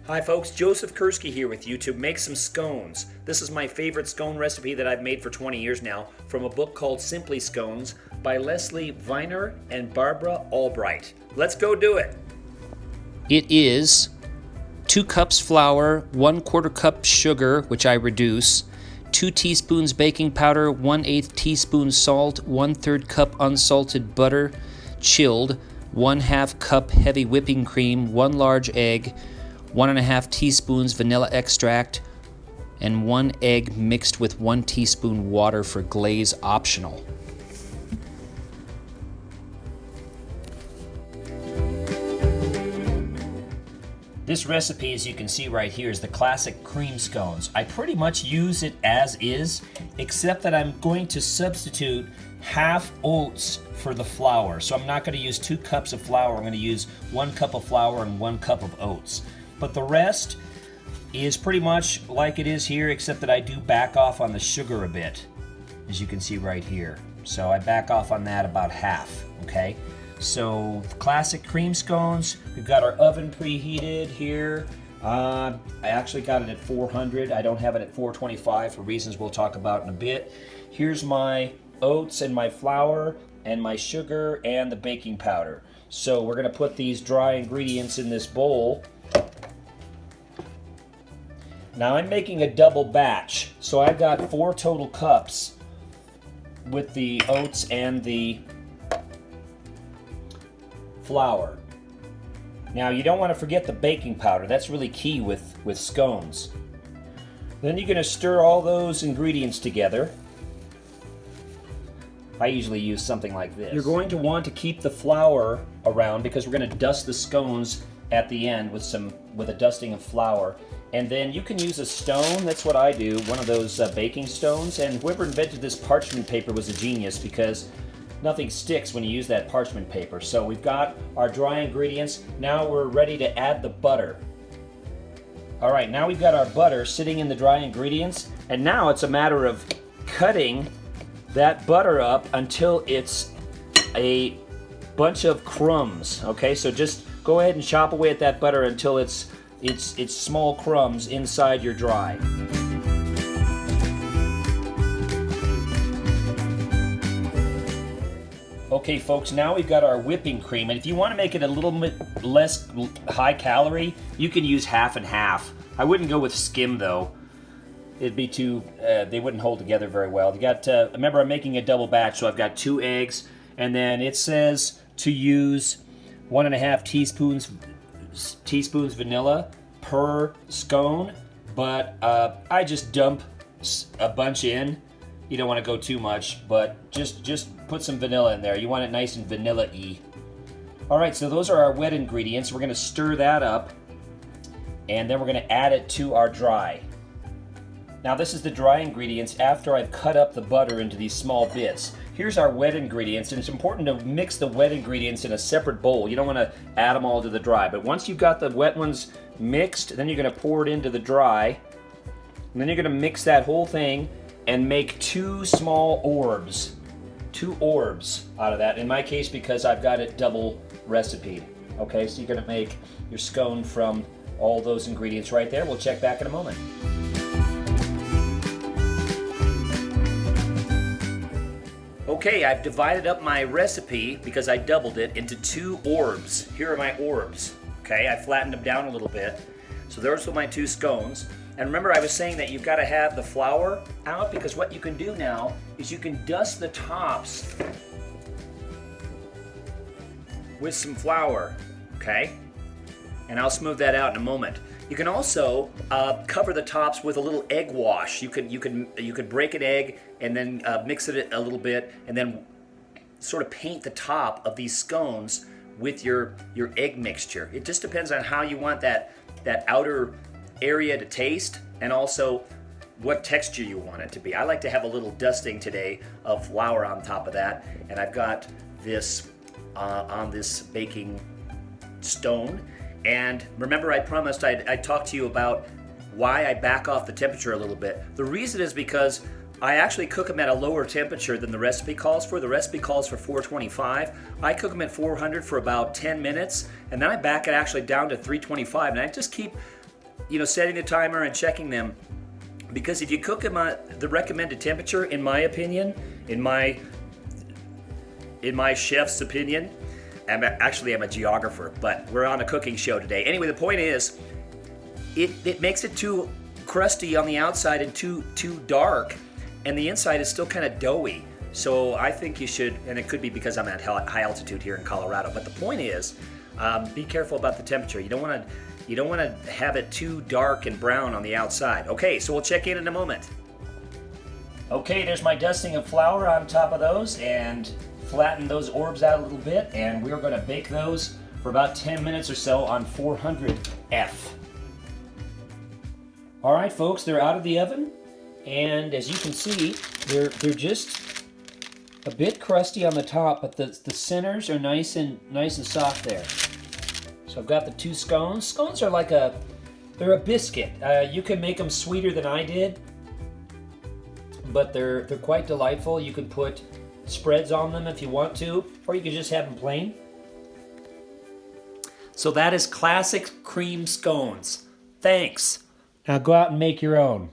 Hi folks, Joseph Kursky here with you to make some scones. This is my favorite scone recipe that I've made for 20 years now from a book called Simply Scones by Leslie Viner and Barbara Albright. Let's go do it. It is 2 cups flour, 1/4 cup sugar, which I reduce, 2 teaspoons baking powder, 1/8 teaspoon salt, 1/3 cup unsalted butter, chilled, 1/2 cup heavy whipping cream, 1 large egg, 1.5 teaspoons vanilla extract, and 1 egg mixed with 1 teaspoon water for glaze optional. This recipe, as you can see right here, is the classic cream scones. I pretty much use it as is, except that I'm going to substitute half oats for the flour. So I'm not going to use 2 cups of flour. I'm going to use 1 cup of flour and 1 cup of oats. But the rest is pretty much like it is here, except that I do back off on the sugar a bit, as you can see right here. So I back off on that about half, okay? So classic cream scones, we've got our oven preheated here. I actually got it at 400. I don't have it at 425 for reasons we'll talk about in a bit. Here's my oats and my flour and my sugar and the baking powder. So we're gonna put these dry ingredients in this bowl. Now I'm making a double batch, so I've got 4 total cups with the oats and the flour. Now you don't want to forget the baking powder. That's really key with scones. Then you're going to stir all those ingredients together. I usually use something like this. You're going to want to keep the flour around because we're going to dust the scones at the end with a dusting of flour. And then you can use a stone. That's what I do, one of those baking stones. And whoever invented this parchment paper was a genius because nothing sticks when you use that parchment paper. So we've got our dry ingredients. Now we're ready to add the butter. All right, now we've got our butter sitting in the dry ingredients. And now it's a matter of cutting that butter up until it's a bunch of crumbs. Okay, so just go ahead and chop away at that butter until it's small crumbs inside your dry. Okay folks, now we've got our whipping cream, and if you want to make it a little bit less high calorie, you can use half and half. I wouldn't go with skim though. It'd be too, they wouldn't hold together very well. You got, remember I'm making a double batch, so I've got 2 eggs, and then it says to use 1.5 teaspoons vanilla per scone, but I just dump a bunch in. You don't want to go too much, but just put some vanilla in there. You want it nice and vanilla-y. All right, so those are our wet ingredients. We're going to stir that up, and then we're going to add it to our dry. Now this is the dry ingredients after I've cut up the butter into these small bits. Here's our wet ingredients, and it's important to mix the wet ingredients in a separate bowl. You don't want to add them all to the dry, but once you've got the wet ones mixed, then you're going to pour it into the dry, and then you're going to mix that whole thing and make 2 small orbs. 2 orbs out of that, in my case because I've got it double recipe. Okay, so you're going to make your scone from all those ingredients right there. We'll check back in a moment. Okay, I've divided up my recipe because I doubled it into 2 orbs. Here are my orbs. Okay, I flattened them down a little bit. So those are my 2 scones. And remember I was saying that you've got to have the flour out because what you can do now is you can dust the tops with some flour, okay? And I'll smooth that out in a moment. You can also cover the tops with a little egg wash. You could break an egg and then mix it a little bit and then sort of paint the top of these scones with your egg mixture. It just depends on how you want that outer area to taste and also what texture you want it to be. I like to have a little dusting today of flour on top of that, and I've got this on this baking stone. And remember I promised I'd talk to you about why I back off the temperature a little bit. The reason is because I actually cook them at a lower temperature than the recipe calls for. The recipe calls for 425. I cook them at 400 for about 10 minutes, and then I back it actually down to 325, and I just keep setting the timer and checking them, because if you cook them at the recommended temperature, in my opinion, in my chef's opinion, I'm a geographer, but we're on a cooking show today. Anyway, the point is, it makes it too crusty on the outside and too dark, and the inside is still kind of doughy. So I think you should, and it could be because I'm at high altitude here in Colorado, but the point is, be careful about the temperature. You don't want to have it too dark and brown on the outside. Okay, so we'll check in a moment. Okay, there's my dusting of flour on top of those, and flatten those orbs out a little bit, and we're going to bake those for about 10 minutes or so on 400 F. All right, folks, they're out of the oven, and as you can see, they're just a bit crusty on the top, but the centers are nice and soft there. So I've got the 2 scones. Scones are they're a biscuit. You can make them sweeter than I did, but they're quite delightful. You can put spreads on them if you want to, or you can just have them plain. So that is classic cream scones. Thanks. Now go out and make your own.